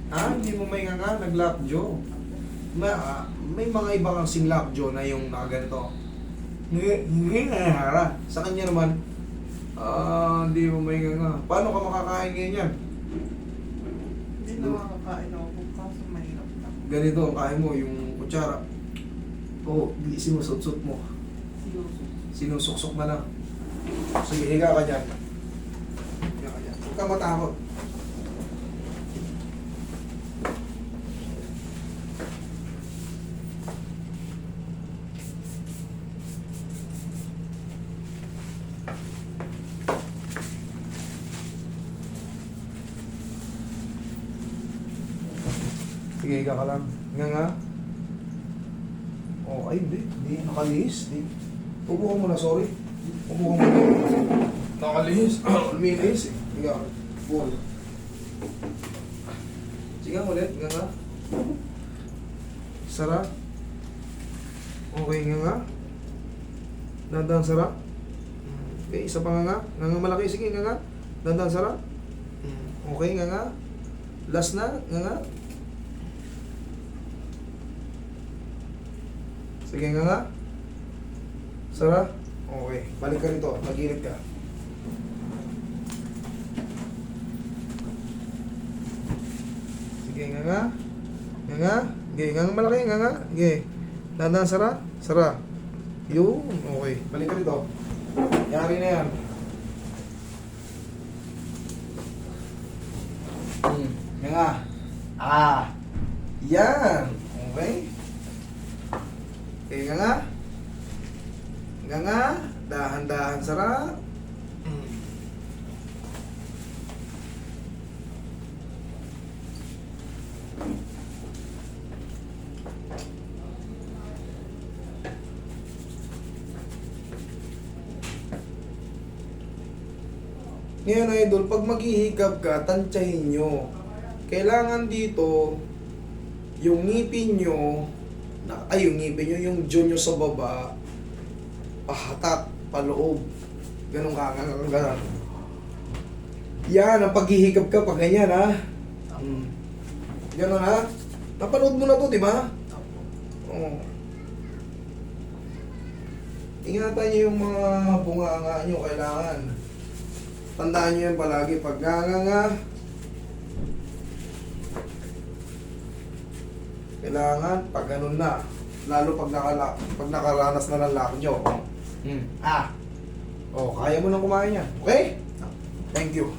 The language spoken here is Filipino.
Hindi mo may nga nag-lockjaw. May mga iba kang sing lockjaw na yung nakaganito. Hindi nangyara. Sa kanya naman, hindi mo may nga. Paano ka makakain ganyan? Hindi na makakain ako kung kaso mahirap na. Ganito ang kain mo, yung kutsara. Sinusot-sot mo. Sinusuksok na lang. Sige, higa ka dyan. Higa ka dyan. Huwag ka matakot. Sige, higa ka lang. Nga. Ay, hindi. Nakalihis. Di. Upo ka muna, sorry. Upo ka muna. Nakalihis. Lumilihis eh. Higa ka. Bull. Sige ulit. Nga. Sara. Okay, nga. Dandan sara. Okay, isa pa nga. Nga malaki. Sige, nga. Dandan sara. Okay, nga. Last na. Nga. Sige nga. Sara? Okay. Balik ka rito. Mag-init ka. Sige nga. Nga. Sige nga malaki. Nga. Sige. Dandan sara? Sara. Yun. Okay. Balik ka rito. Yari na yan. Nga. Yan. Okay. Okay, nga. Nga. Dahan-dahan sara. Ngayon idol, pag maghihikab ka, tansyahin nyo. Kailangan dito, yung ngipin nyo, yung ngipin nyo, yung jaw nyo sa baba, pahatak, paloob. Ganun ka, ganun. Yan, ang paghihikab ka, pag ganyan ha. Ganun ha. Napanood mo na to, di ba? Oo. Ingatan nyo yung mga bunganga nyo, kailangan. Tandaan nyo yan palagi, pag nga. Kailangan, pag ganun na. Lalo pag nakaranas na ng lock nyo. Kaya mo nang kumain yan. Okay? Thank you.